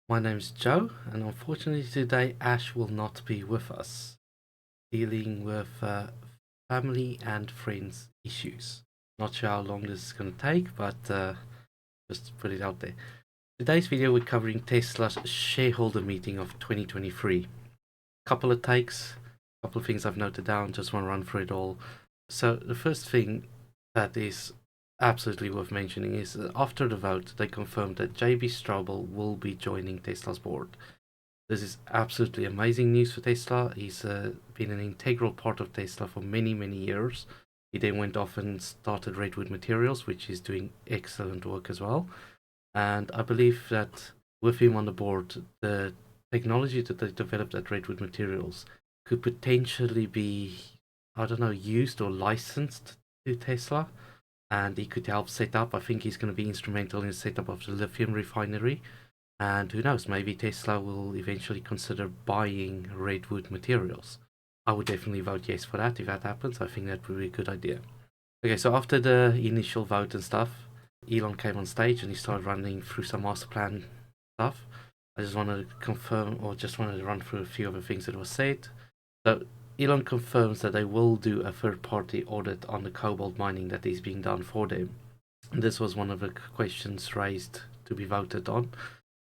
My name's Joe, and unfortunately today Ash will not be with us, dealing with family and friends issues. Not sure how long this is going to take, but just put it out there. Today's video we're covering Tesla's shareholder meeting of 2023. Couple of takes, couple of things I've noted down, just want to run through it all. So the first thing that is absolutely worth mentioning is that after the vote they confirmed that JB Strobel will be joining Tesla's board. This is absolutely amazing news for Tesla. He's been an integral part of Tesla for many, many years. He then went off and started Redwood Materials, which is doing excellent work as well. And I believe that with him on the board, the technology that they developed at Redwood Materials could potentially be, I don't know, used or licensed to Tesla. And he could help set up. I think he's going to be instrumental in the setup of the lithium refinery. And who knows, maybe Tesla will eventually consider buying Redwood Materials. I would definitely vote yes for that if that happens. I think that would be a good idea. Okay, so after the initial vote and stuff, Elon came on stage and he started running through some master plan stuff. I just wanted to confirm, or just wanted to run through a few other things that were said. So Elon confirms that they will do a third-party audit on the cobalt mining that is being done for them. And this was one of the questions raised to be voted on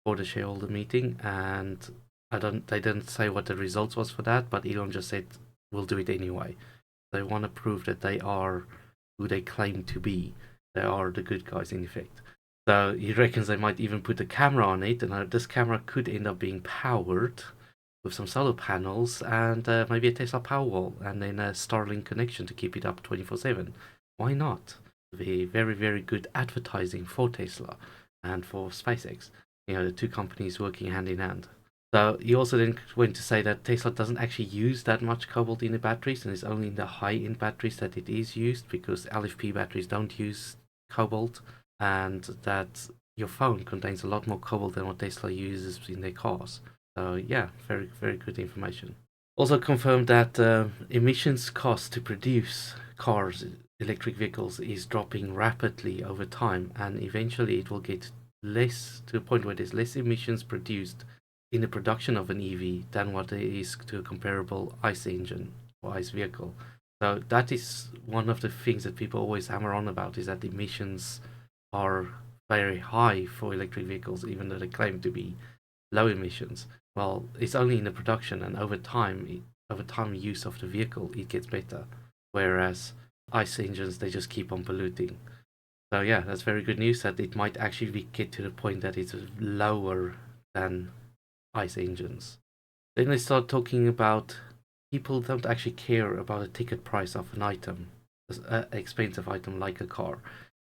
for the shareholder meeting, and they didn't say what the results was for that, but Elon just said we'll do it anyway. They want to prove that they are who they claim to be. They are the good guys in effect. So he reckons they might even put a camera on it, and this camera could end up being powered with some solar panels and maybe a Tesla Powerwall, and then a Starlink connection to keep it up 24/7. Why not? Be very, very good advertising for Tesla and for SpaceX. You know, the two companies working hand in hand. So he also then went to say that Tesla doesn't actually use that much cobalt in the batteries, and it's only in the high-end batteries that it is used, because LFP batteries don't use cobalt, and that your phone contains a lot more cobalt than what Tesla uses in their cars. So yeah, very, very good information. Also confirmed that emissions cost to produce cars, electric vehicles, is dropping rapidly over time, and eventually it will get less, to a point where there's less emissions produced in the production of an EV than what there is to a comparable ICE engine or ICE vehicle. So that is one of the things that people always hammer on about, is that emissions are very high for electric vehicles, even though they claim to be low emissions. Well, it's only in the production, and over time use of the vehicle, it gets better. Whereas ICE engines, they just keep on polluting. So yeah, that's very good news that it might actually get to the point that it's lower than ICE engines. Then they start talking about people don't actually care about the ticket price of an item, an expensive item like a car.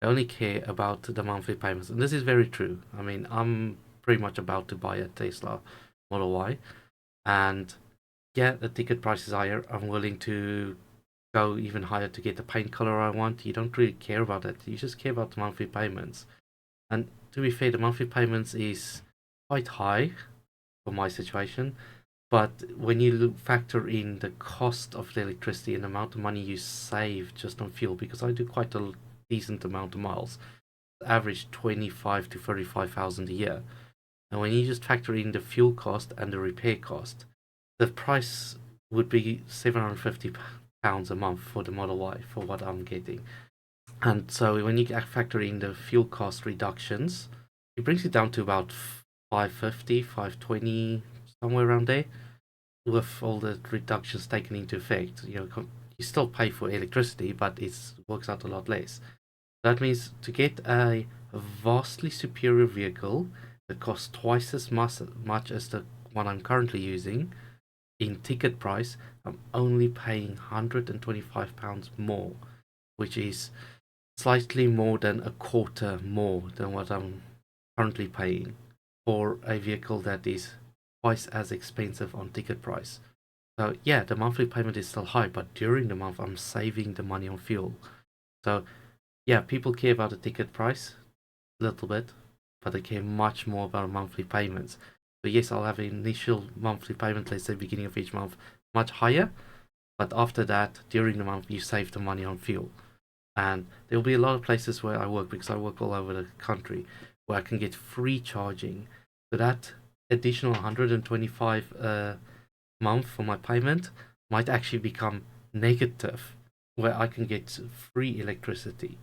They only care about the monthly payments, and this is very true. I mean, I'm pretty much about to buy a Tesla Model Y, and yeah, the ticket price is higher. I'm willing to go even higher to get the paint color I want. You don't really care about that. You just care about the monthly payments. And to be fair, the monthly payments is quite high for my situation. But when you factor in the cost of the electricity and the amount of money you save just on fuel, because I do quite a decent amount of miles, average 25 to 35,000 a year. And when you just factor in the fuel cost and the repair cost, the price would be £750 a month for the Model Y for what I'm getting. And so when you factor in the fuel cost reductions, it brings it down to about 550, 520, somewhere around there, with all the reductions taken into effect. You still pay for electricity, but it works out a lot less. That means to get a vastly superior vehicle that costs twice as much as the one I'm currently using, in ticket price, I'm only paying £125 more, which is slightly more than a quarter more than what I'm currently paying for a vehicle that is twice as expensive on ticket price. So yeah, the monthly payment is still high, but during the month I'm saving the money on fuel. So yeah, people care about the ticket price a little bit, but they care much more about monthly payments. So yes, I'll have an initial monthly payment, let's say beginning of each month, much higher, but after that, during the month, you save the money on fuel. And there will be a lot of places where I work, because I work all over the country, where I can get free charging. So that additional 125 a month for my payment might actually become negative, where I can get free electricity.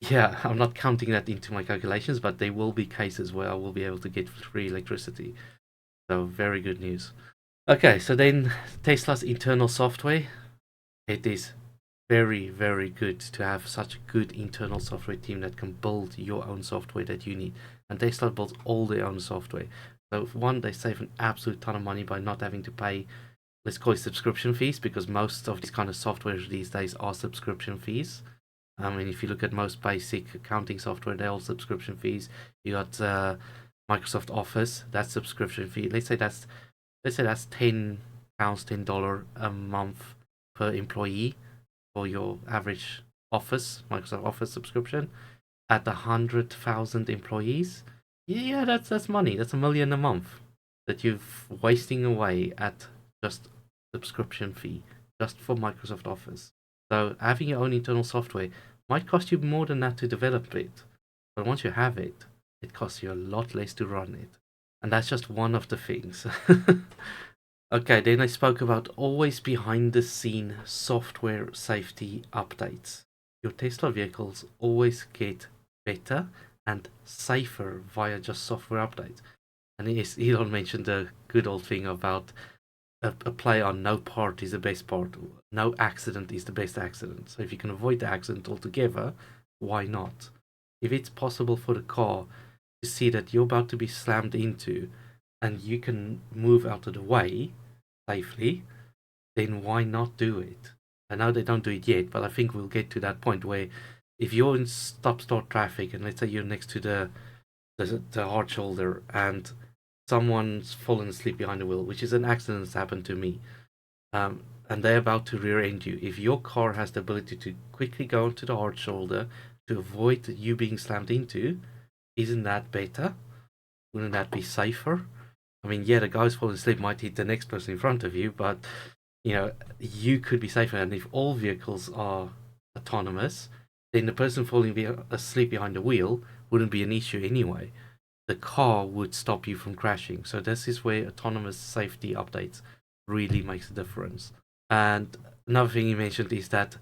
Yeah, I'm not counting that into my calculations, but there will be cases where I will be able to get free electricity. So very good news. Okay, so then Tesla's internal software, it is very, very good to have such a good internal software team that can build your own software that you need. And Tesla builds all their own software. So one, they save an absolute ton of money by not having to pay, let's call it subscription fees, because most of these kind of software these days are subscription fees. I mean, if you look at most basic accounting software, they're all subscription fees. You got Microsoft Office, that's subscription fee. Let's say that's £10, $10 a month per employee for your average Microsoft Office subscription. At 100,000 employees, yeah, that's money. That's $1 million a month that you're wasting away at just subscription fee just for Microsoft Office. So having your own internal software might cost you more than that to develop it, but once you have it, it costs you a lot less to run it. And that's just one of the things. Okay, then I spoke about always behind the scene software safety updates. Your Tesla vehicles always get better and safer via just software updates. And yes, Elon mentioned the good old thing about a play on no part is the best part. No accident is the best accident. So if you can avoid the accident altogether, why not? If it's possible for the car to see that you're about to be slammed into and you can move out of the way safely, then why not do it? I know they don't do it yet, but I think we'll get to that point where if you're in stop-start traffic and let's say you're next to the hard shoulder and someone's fallen asleep behind the wheel, which is an accident that's happened to me, and they're about to rear-end you. If your car has the ability to quickly go onto the hard shoulder to avoid you being slammed into, isn't that better? Wouldn't that be safer? I mean, yeah, the guy who's falling asleep might hit the next person in front of you, but you could be safer. And if all vehicles are autonomous, then the person falling asleep behind the wheel wouldn't be an issue anyway. The car would stop you from crashing. So this is where autonomous safety updates really makes a difference. And another thing you mentioned is that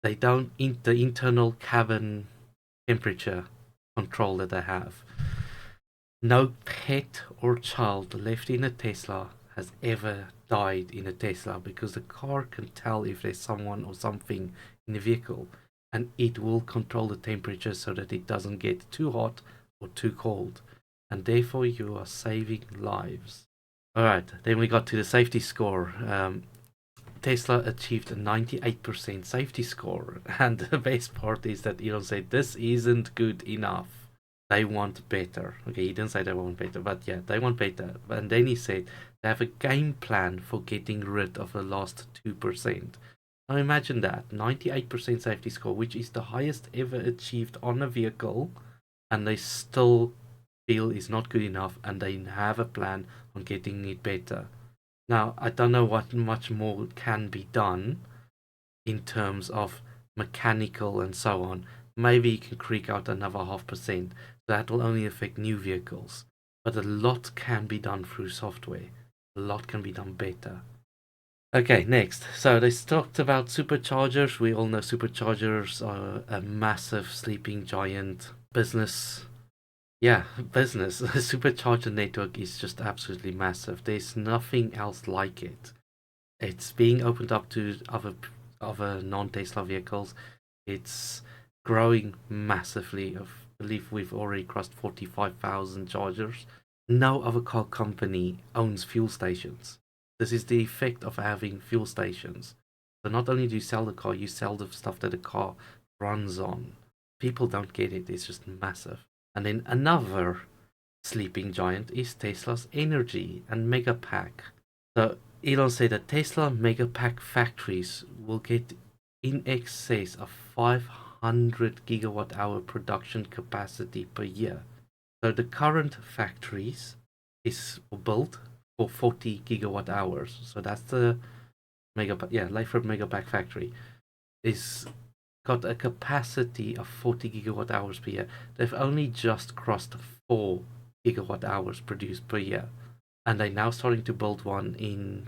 they don't the internal cabin temperature control that they have. No pet or child left in a Tesla has ever died in a Tesla because the car can tell if there's someone or something in the vehicle, and it will control the temperature so that it doesn't get too hot or too cold, and therefore you are saving lives. Alright, then we got to the safety score. Tesla achieved a 98% safety score, and the best part is that Elon said this isn't good enough. They want better. Okay, he didn't say they want better, but yeah, they want better. And then he said they have a game plan for getting rid of the last 2%. Now imagine that 98% safety score, which is the highest ever achieved on a vehicle, and they still feel is not good enough, and they have a plan on getting it better. Now, I don't know what much more can be done in terms of mechanical and so on. Maybe you can creak out another 0.5%. That will only affect new vehicles. But a lot can be done through software. A lot can be done better. Okay, next. So they talked about superchargers. We all know superchargers are a massive sleeping giant business. Yeah, business. The supercharger network is just absolutely massive. There's nothing else like it. It's being opened up to other non-Tesla vehicles. It's growing massively. I believe we've already crossed 45,000 chargers. No other car company owns fuel stations. This is the effect of having fuel stations. So not only do you sell the car, you sell the stuff that the car runs on. People don't get it. It's just massive. And then another sleeping giant is Tesla's Energy and Megapack. So Elon said that Tesla Megapack factories will get in excess of 500 gigawatt hour production capacity per year. So the current factories is built for 40 gigawatt hours. So that's the Layford Megapack factory is got a capacity of 40 gigawatt hours per year. They've only just crossed 4 gigawatt hours produced per year. and they're now starting to build one in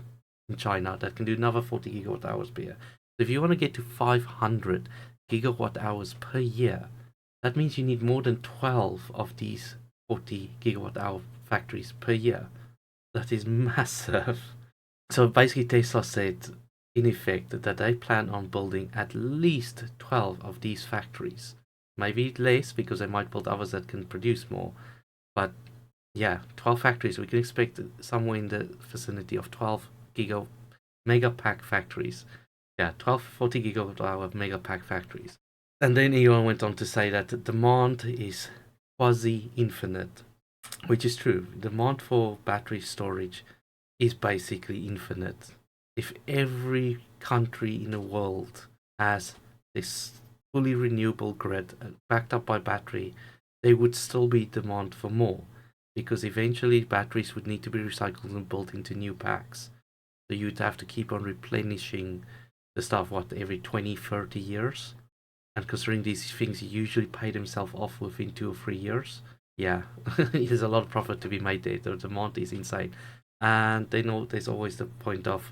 China that can do another 40 gigawatt hours per year. So if you want to get to 500 gigawatt hours per year, that means you need more than 12 of these 40 gigawatt hour factories per year. That is massive. So basically, Tesla said, in effect, that they plan on building at least 12 of these factories. Maybe less, because they might build others that can produce more. But yeah, 12 factories. We can expect somewhere in the vicinity of 12 mega pack factories. Yeah, 12 40 gigawatt hour mega pack factories. And then Elon went on to say that the demand is quasi infinite, which is true. Demand for battery storage is basically infinite. If every country in the world has this fully renewable grid backed up by battery, there would still be demand for more, because eventually batteries would need to be recycled and built into new packs. So you'd have to keep on replenishing the stuff, every 20, 30 years? And considering these things usually pay themselves off within 2 or 3 years, yeah, there's a lot of profit to be made there. The demand is insane. And they know there's always the point of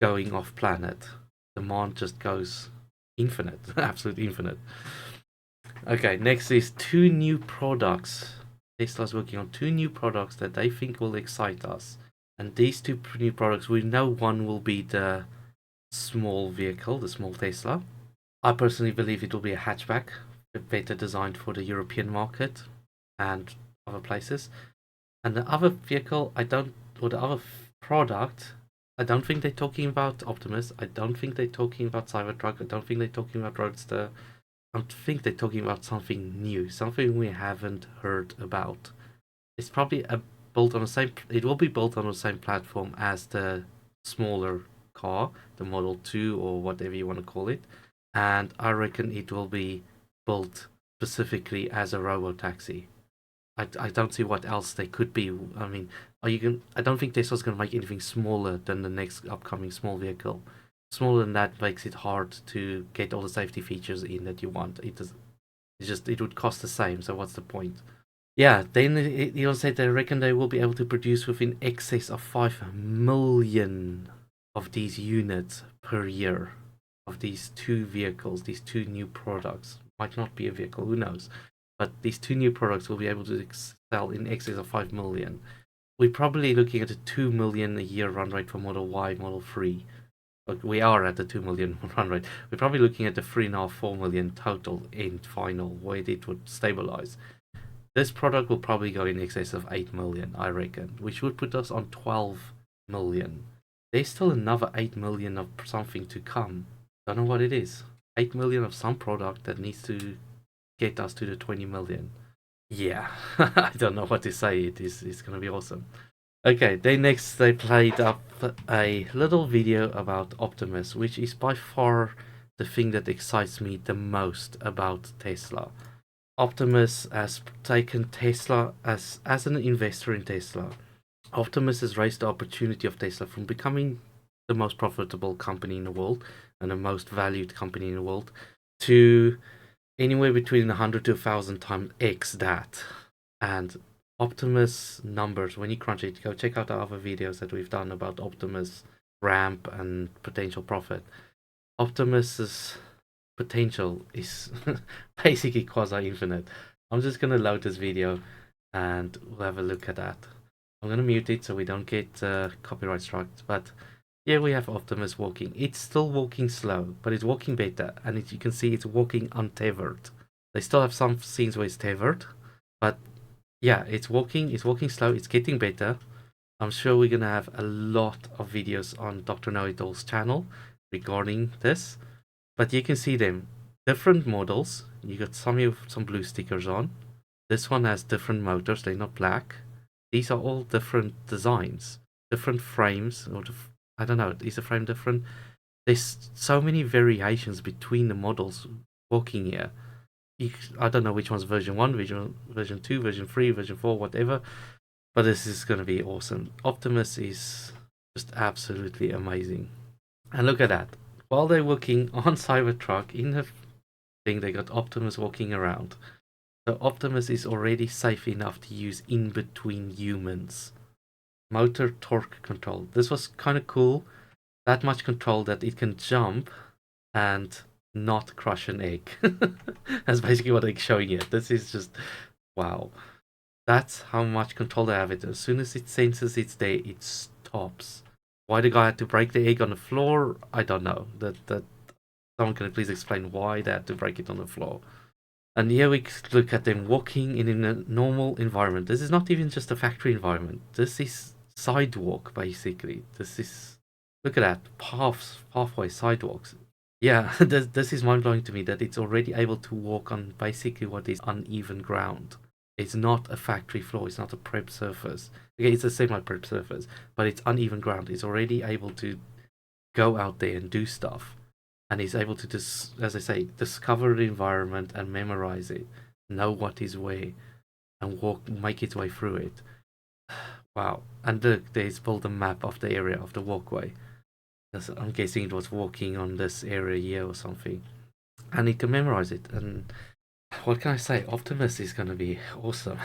going off planet. Demand just goes infinite, absolute infinite. Okay, next is two new products. Tesla's working on two new products that they think will excite us. And these two new products, we know one will be the small vehicle, the small Tesla. I personally believe it will be a hatchback, better designed for the European market and other places. And the other vehicle, or the other product, I don't think they're talking about Optimus. I don't think they're talking about Cybertruck. I don't think they're talking about Roadster. I think they're talking about something new, something we haven't heard about. It's probably built on the same. It will be built on the same platform as the smaller car, the Model 2 or whatever you want to call it, and I reckon it will be built specifically as a robo-taxi. I don't see what else they could be. I mean, I don't think Tesla's going to make anything smaller than the next upcoming small vehicle. Smaller than that makes it hard to get all the safety features in that you want. It would cost the same. So what's the point? Yeah. Then Elon said they reckon they will be able to produce within excess of 5 million of these units per year, of these two vehicles, these two new products. Might not be a vehicle, who knows? But these two new products will be able to sell in excess of 5 million. We're probably looking at a 2 million a year run rate for Model Y, Model 3. But we are at the 2 million run rate. We're probably looking at the 3.5, 4 million total in final, where it would stabilize. This product will probably go in excess of 8 million, I reckon, which would put us on 12 million. There's still another 8 million of something to come. Don't know what it is. 8 million of some product that needs to get us to the 20 million. Yeah, I don't know what to say. It's going to be awesome. Okay, they played up a little video about Optimus, which is by far the thing that excites me the most about Tesla. Optimus has taken Tesla as an investor in Tesla. Optimus has raised the opportunity of Tesla from becoming the most profitable company in the world and the most valued company in the world to anywhere between 100 to 1,000 times X that. And Optimus numbers, when you crunch it, go check out our other videos that we've done about Optimus ramp and potential profit. Optimus's potential is basically quasi-infinite. I'm just going to load this video and we'll have a look at that. I'm going to mute it so we don't get copyright struck, but here we have Optimus walking. It's still walking slow, but it's walking better, and you can see it's walking untethered. They still have some scenes where it's tethered, but yeah, it's walking slow, it's getting better. I'm sure we're going to have a lot of videos on Dr. Know-It-All's channel regarding this, but you can see them. Different models. You got some blue stickers on. This one has different motors, they're not black. These are all different designs, different frames, or I don't know, is the frame different? There's so many variations between the models walking here. I don't know which one's version 1, version 2, version 3, version 4, whatever. But this is going to be awesome. Optimus is just absolutely amazing. And look at that. While they're working on Cybertruck, in the thing, they got Optimus walking around. So Optimus is already safe enough to use in between humans. motor torque control. This was kind of cool. That much control that it can jump and not crush an egg. That's basically what I'm showing you. This is just wow. That's how much control they have it. As soon as it senses it's there, it stops. Why the guy had to break the egg on the floor, I don't know. That someone can please explain why they had to break it on the floor. And here we look at them walking in a normal environment. This is not even just a factory environment. This is sidewalk basically. This is look at that halfway sidewalks. Yeah, this is mind blowing to me that it's already able to walk on basically what is uneven ground. It's not a factory floor. It's not a prep surface. Okay, it's a semi prep surface, but it's uneven ground. It's already able to go out there and do stuff, and he's able to as I say, discover the environment and memorize it, know what is where, and make its way through it. Wow! And look, there's built a map of the area of the walkway. I'm guessing it was walking on this area here or something, and he can memorize it. And what can I say? Optimus is going to be awesome.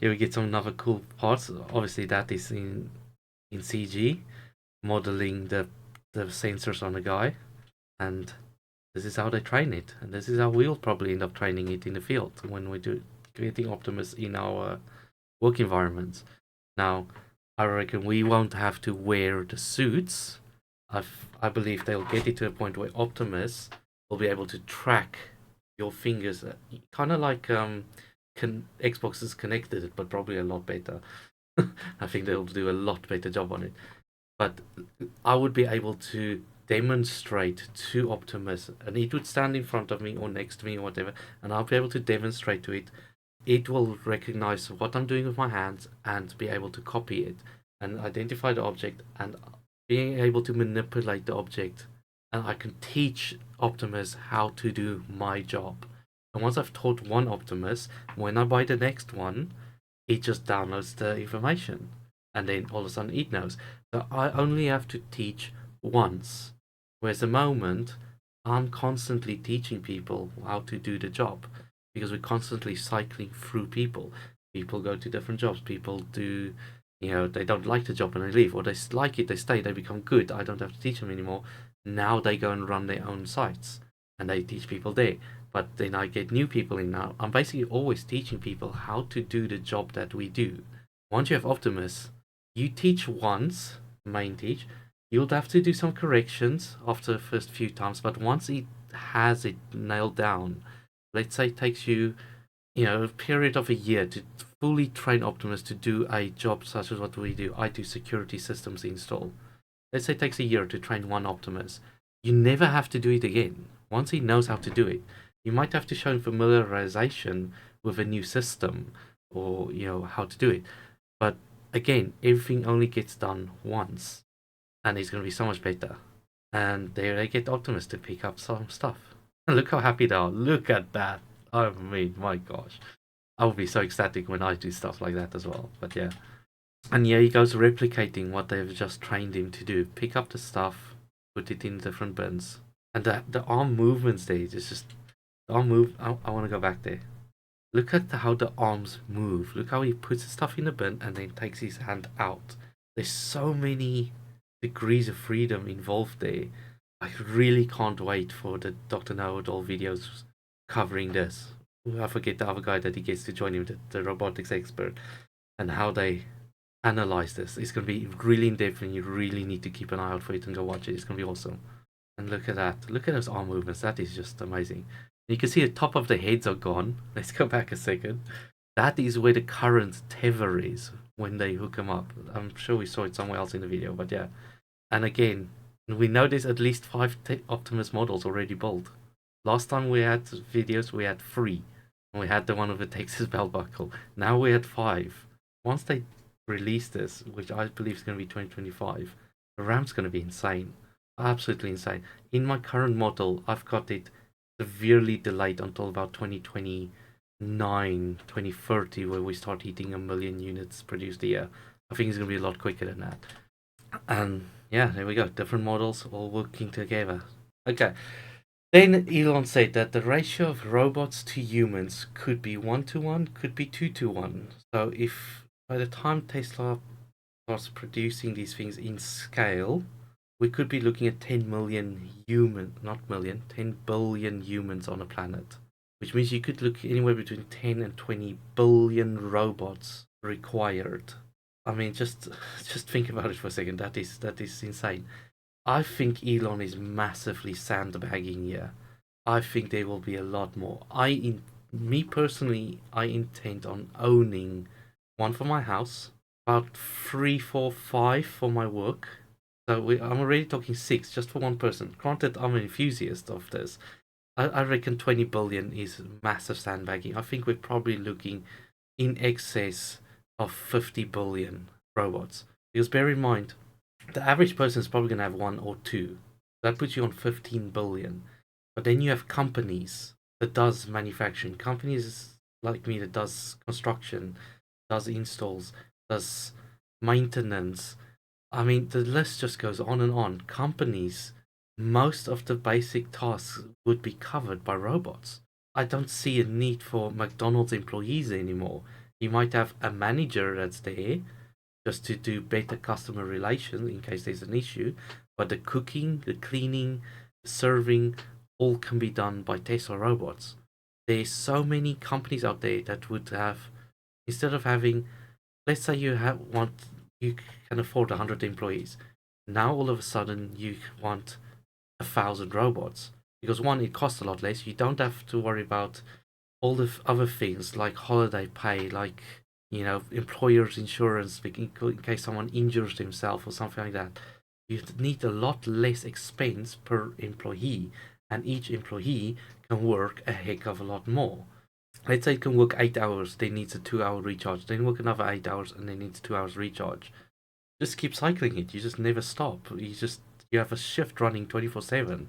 Here we get some other cool parts. Obviously, that is in CG, modeling the sensors on the guy, and this is how they train it, and this is how we'll probably end up training it in the field when we do creating Optimus in our work environments. Now, I reckon we won't have to wear the suits. I believe they'll get it to a point where Optimus will be able to track your fingers, kind of like Xbox is connected it, but probably a lot better. I think they'll do a lot better job on it. But I would be able to demonstrate to Optimus, and it would stand in front of me or next to me or whatever, and I'll be able to demonstrate to it. It will recognize what I'm doing with my hands and be able to copy it and identify the object and being able to manipulate the object. And I can teach Optimus how to do my job. And once I've taught one Optimus, when I buy the next one, it just downloads the information. And then all of a sudden it knows. So I only have to teach once. Whereas the moment, I'm constantly teaching people how to do the job because we're constantly cycling through people. People go to different jobs. People do, they don't like the job and they leave, or they like it, they stay, they become good. I don't have to teach them anymore. Now they go and run their own sites and they teach people there. But then I get new people in now. I'm basically always teaching people how to do the job that we do. Once you have Optimus, you teach once, main teach. You'll have to do some corrections after the first few times, but once it has it nailed down, let's say it takes you, a period of a year to fully train Optimus to do a job such as what we do. I do security systems install. Let's say it takes a year to train one Optimus. You never have to do it again. Once he knows how to do it, you might have to show him familiarization with a new system or, how to do it. But again, everything only gets done once and it's going to be so much better. And there they get Optimus to pick up some stuff. And look how happy they are. Look at that. I mean, my gosh. I will be so ecstatic when I do stuff like that as well. But yeah. And yeah, he goes replicating what they've just trained him to do. Pick up the stuff, put it in different bins. And the arm movements there, it's just... The arm move... I want to go back there. Look at how the arms move. Look how he puts the stuff in the bin and then takes his hand out. There's so many degrees of freedom involved there. I really can't wait for the Dr. Know-it-all videos covering this. I forget the other guy that he gets to join him, the robotics expert, and how they analyze this. It's going to be really in depth and you really need to keep an eye out for it and go watch it. It's going to be awesome. And look at that. Look at those arm movements. That is just amazing. You can see the top of the heads are gone. Let's go back a second. That is where the current tether is when they hook them up. I'm sure we saw it somewhere else in the video, but yeah. And again, we know there's at least 5 Optimus models already built. Last time we had videos, we had 3. And we had the one with the Texas belt buckle. Now we had 5. Once they release this, which I believe is going to be 2025, the RAM's going to be insane. Absolutely insane. In my current model, I've got it severely delayed until about 2029, 2030, where we start hitting 1 million units produced a year. I think it's going to be a lot quicker than that. And yeah, there we go. Different models all working together. Okay. Then Elon said that the ratio of robots to humans could be 1-to-1, could be 2-to-1. So if by the time Tesla starts producing these things in scale, we could be looking at 10 million human, not million, 10 billion humans on a planet, which means you could look anywhere between 10 and 20 billion robots required. I mean, just think about it for a second. That is insane. I think Elon is massively sandbagging here. I think there will be a lot more. Me personally, I intend on owning one for my house, about three, four, five for my work. I'm already talking six just for one person. Granted, I'm an enthusiast of this. I reckon 20 billion is massive sandbagging. I think we're probably looking in excess of 50 billion robots. Because bear in mind, the average person is probably going to have one or two. That puts you on 15 billion. But then you have companies that does manufacturing, companies like me that does construction, does installs, does maintenance. I mean, the list just goes on and on. Companies, most of the basic tasks would be covered by robots. I don't see a need for McDonald's employees anymore. You might have a manager that's there just to do better customer relations in case there's an issue, but the cooking, the cleaning, the serving, all can be done by Tesla robots. There's so many companies out there that would have, instead of having, let's say you can afford 100 employees. Now all of a sudden you want 1,000 robots because one, it costs a lot less. You don't have to worry about all the other things like holiday pay, like employers' insurance in case someone injures themselves or something like that. You need a lot less expense per employee, and each employee can work a heck of a lot more. Let's say it can work 8 hours, then needs a 2 hour recharge, then work another 8 hours, and then needs 2 hours recharge. Just keep cycling it. You just never stop. You have a shift running 24/7.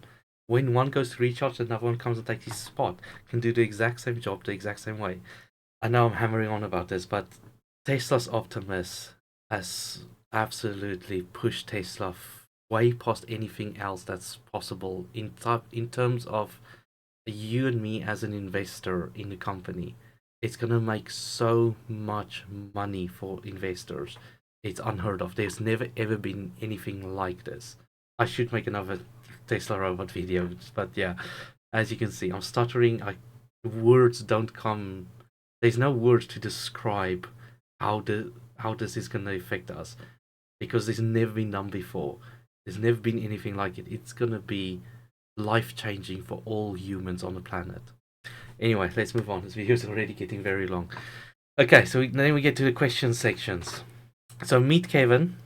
When one goes to recharge, another one comes and takes his spot. Can do the exact same job the exact same way. I know I'm hammering on about this, but Tesla's Optimus has absolutely pushed Tesla way past anything else that's possible in terms of you and me as an investor in the company. It's gonna make so much money for investors. It's unheard of. There's never ever been anything like this. I should make another Tesla robot video, but yeah, as you can see, I'm stuttering. Words don't come. There's no words to describe how this is gonna affect us because there's never been done before. There's never been anything like it. It's gonna be life changing for all humans on the planet. Anyway, let's move on. This video is already getting very long. Okay, so then we get to the question sections. So meet Kevin,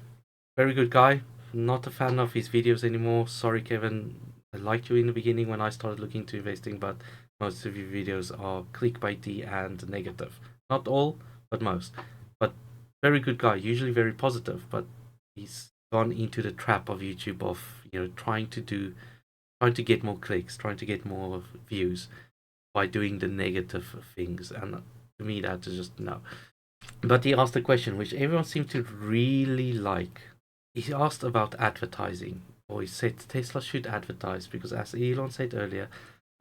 very good guy. Not a fan of his videos anymore. Sorry, Kevin. I liked you in the beginning when I started looking into investing, but most of your videos are clickbaity and negative. Not all, but most. But very good guy. Usually very positive, but he's gone into the trap of YouTube of trying to get more clicks, trying to get more views by doing the negative things. And to me, that is just no. But he asked a question which everyone seemed to really like. He asked about advertising, or he said Tesla should advertise because, as Elon said earlier,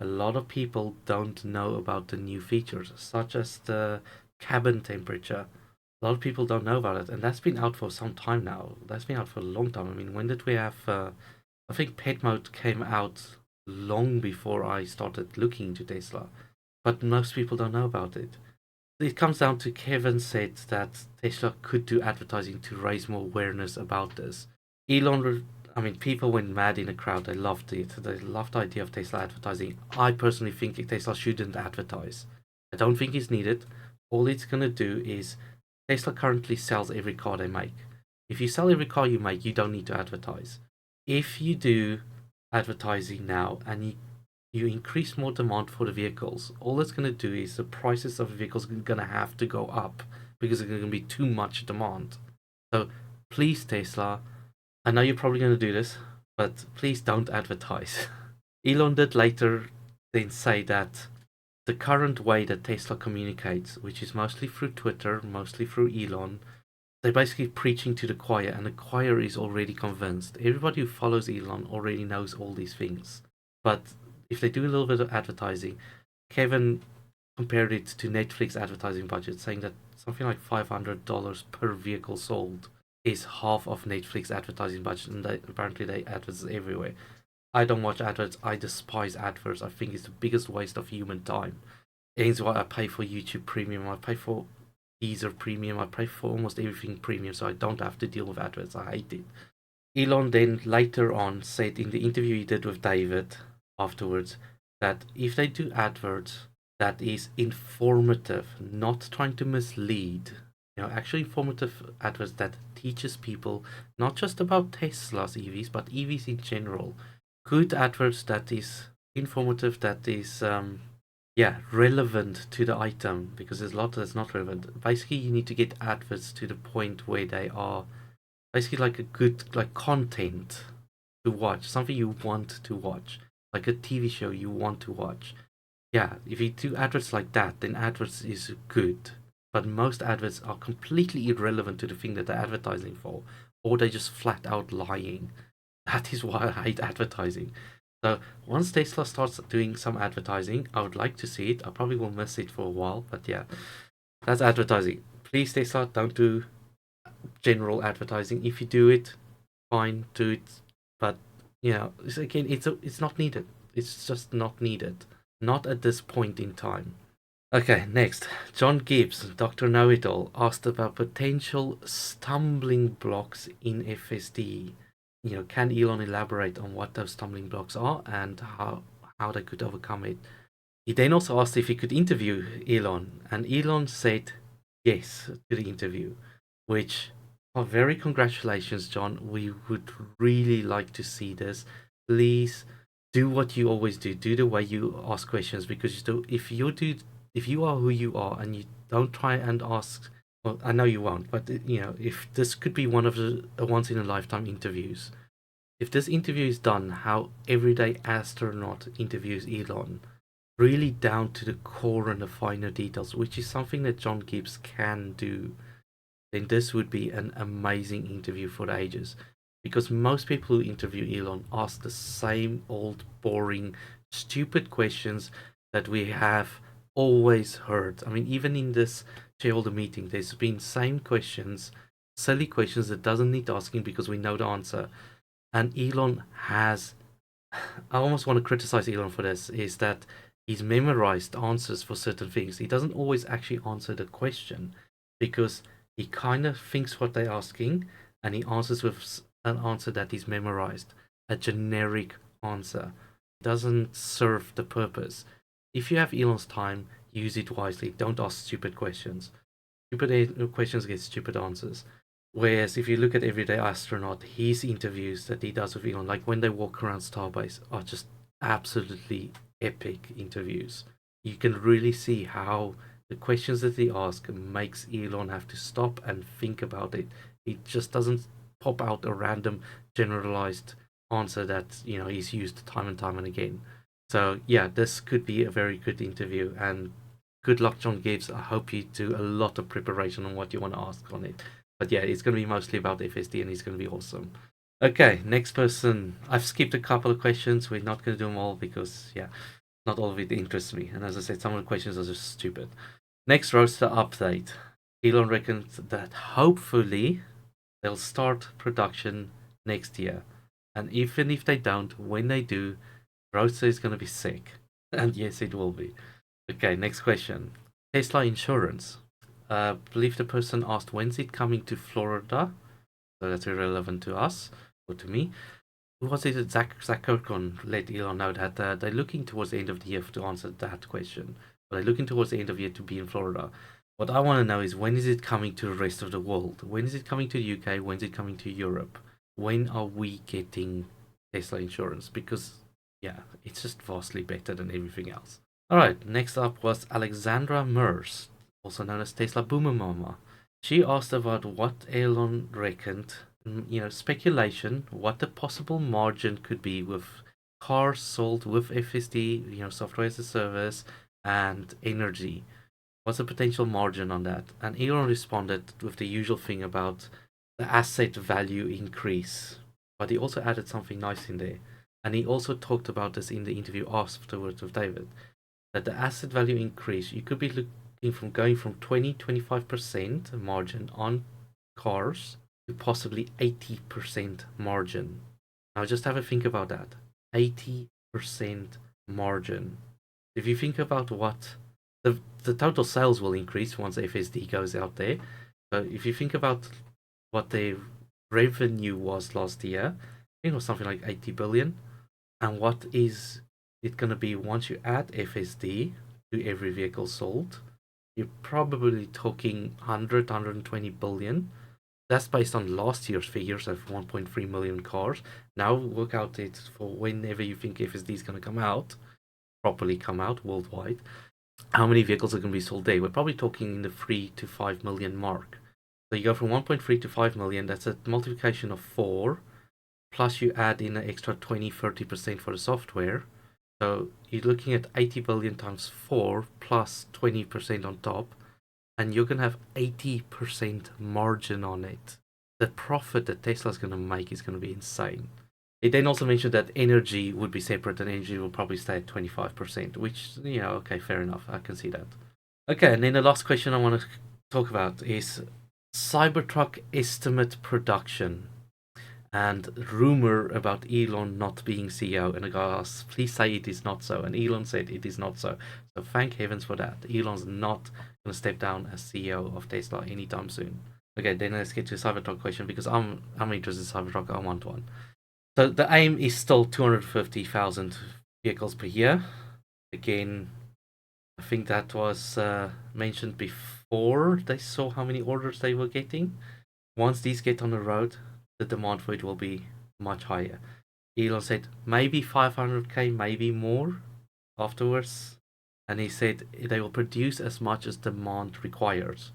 a lot of people don't know about the new features, such as the cabin temperature. A lot of people don't know about it, and that's been out for some time now. That's been out for a long time. I mean, when did we have? I think pet mode came out long before I started looking into Tesla, but most people don't know about it. It comes down to Kevin said that Tesla could do advertising to raise more awareness about this. I mean, people went mad in the crowd. They loved it. They loved the idea of Tesla advertising. I personally think Tesla shouldn't advertise. I don't think it's needed. All it's going to do is Tesla currently sells every car they make. If you sell every car you make, you don't need to advertise. If you do advertising now and you increase more demand for the vehicles, all it's going to do is the prices of the vehicles are going to have to go up because there's going to be too much demand. So please, Tesla, I know you're probably going to do this, but please don't advertise. Elon did later then say that the current way that Tesla communicates, which is mostly through Twitter, mostly through Elon, they're basically preaching to the choir, and the choir is already convinced. Everybody who follows Elon already knows all these things. But if they do a little bit of advertising, Kevin compared it to Netflix advertising budget, saying that something like $500 per vehicle sold is half of Netflix advertising budget, and apparently they advertise everywhere. I don't watch adverts. I despise adverts. I think it's the biggest waste of human time. Hence why I pay for YouTube Premium. I pay for Deezer Premium. I pay for almost everything Premium, so I don't have to deal with adverts. I hate it. Elon then later on said in the interview he did with David afterwards that if they do adverts that is informative, not trying to mislead, actually informative adverts that teaches people not just about Tesla's EVs, but EVs in general. Good adverts that is informative, that is relevant to the item, because there's a lot that's not relevant. Basically, you need to get adverts to the point where they are basically like a good like content to watch, something you want to watch, like a TV show you want to watch. Yeah, if you do adverts like that, then adverts is good. But most adverts are completely irrelevant to the thing that they're advertising for, or they're just flat out lying. That is why I hate advertising. So once Tesla starts doing some advertising, I would like to see it. I probably will miss it for a while, but yeah, that's advertising. Please, Tesla, don't do general advertising. If you do it, fine, do it. But again, it's not needed. It's just not needed. Not at this point in time. Okay, next. John Gibbs, Dr. Know It All, asked about potential stumbling blocks in FSD. Can Elon elaborate on what those stumbling blocks are and how they could overcome it? He then also asked if he could interview Elon, and Elon said yes to the interview, which very congratulations, John. We would really like to see this. Please do what you always do. Do the way you ask questions, because if you are who you are and you don't try and ask, well, I know you won't, but if this could be one of the once in a lifetime interviews, if this interview is done how everyday astronaut interviews Elon, really down to the core and the finer details, which is something that John Gibbs can do, then this would be an amazing interview for the ages. Because most people who interview Elon ask the same old, boring, stupid questions that we have always heard. I mean, even in this shareholder meeting, there's been same questions, silly questions that doesn't need asking because we know the answer. And Elon has, I almost want to criticize Elon for this, is that he's memorized answers for certain things. He doesn't always actually answer the question because he kind of thinks what they're asking and he answers with an answer that is memorized, a generic answer. It doesn't serve the purpose. If you have Elon's time, use it wisely. Don't ask stupid questions. Stupid questions get stupid answers. Whereas if you look at Everyday Astronaut, his interviews that he does with Elon, like when they walk around Starbase, are just absolutely epic interviews. You can really see how the questions that he asks makes Elon have to stop and think about it. It just doesn't pop out a random generalized answer that he's used time and time and again. So yeah, this could be a very good interview, and good luck, John Gibbs. I hope you do a lot of preparation on what you want to ask on it. But yeah, it's going to be mostly about FSD, and it's going to be awesome. Okay, next person. I've skipped a couple of questions. We're not going to do them all because, yeah, not all of it interests me. And as I said, some of the questions are just stupid. Next roadster update. Elon reckons that hopefully they'll start production next year. And even if they don't, when they do, roadster is going to be sick. And yes, it will be. Okay, next question. Tesla insurance. Believe the person asked when's it coming to Florida, so that's irrelevant to us or to me. Who was it? Zach Kirkon let Elon know that they're looking towards the end of the year to answer that question. But they're looking towards the end of the year to be in Florida. What I want to know is when is it coming to the rest of the world? When is it coming to the UK? When is it coming to Europe? When are we getting Tesla insurance? Because yeah, it's just vastly better than everything else. All right, next up was Alexandra Mers, also known as Tesla Boomer Mama. She asked about what Elon reckoned, speculation, what the possible margin could be with cars sold with FSD, software as a service, and energy. What's the potential margin on that? And Elon responded with the usual thing about the asset value increase. But he also added something nice in there. And he also talked about this in the interview afterwards with David, that the asset value increase, you could be looking from going from 20-25% margin on cars to possibly 80% margin. Now just have a think about that. 80% margin. If you think about what the total sales will increase once FSD goes out there. So if you think about what the revenue was last year, I think it was something like 80 billion. And what is it going to be once you add FSD to every vehicle sold? You're probably talking 120 billion. That's based on last year's figures of 1.3 million cars. Now work out it for whenever you think FSD is going to come out, properly come out worldwide. How many vehicles are going to be sold there? We're probably talking in the 3 to 5 million mark. So you go from 1.3 to 5 million, that's a multiplication of 4, plus you add in an extra 20-30% for the software. So you're looking at 80 billion times 4 plus 20% on top, and you're going to have 80% margin on it. The profit that Tesla's going to make is going to be insane. It then also mentioned that energy would be separate and energy will probably stay at 25%, which, okay, fair enough. I can see that. Okay, and then the last question I want to talk about is Cybertruck estimate production and rumor about Elon not being CEO. And the guy asked, please say it is not so. And Elon said it is not so. So thank heavens for that. Elon's not going to step down as CEO of Tesla anytime soon. Okay, then let's get to the Cybertruck question because I'm interested in Cybertruck. I want one. So the aim is still 250,000 vehicles per year. Again, I think that was mentioned before they saw how many orders they were getting. Once these get on the road, the demand for it will be much higher. Elon said maybe 500k, maybe more afterwards. And he said they will produce as much as demand requires.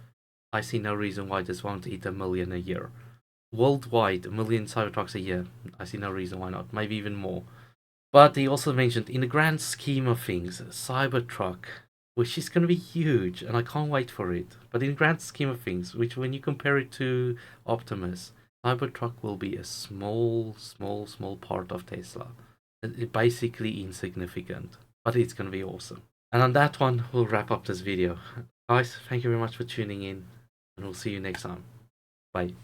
I see no reason why this won't hit 1 million a year. Worldwide, 1 million Cybertrucks a year. I see no reason why not. Maybe even more. But he also mentioned, in the grand scheme of things, Cybertruck, which is going to be huge, and I can't wait for it. But in the grand scheme of things, which when you compare it to Optimus, Cybertruck will be a small part of Tesla. It's basically insignificant, but it's going to be awesome. And on that one, we'll wrap up this video. Guys, thank you very much for tuning in, and we'll see you next time. Bye.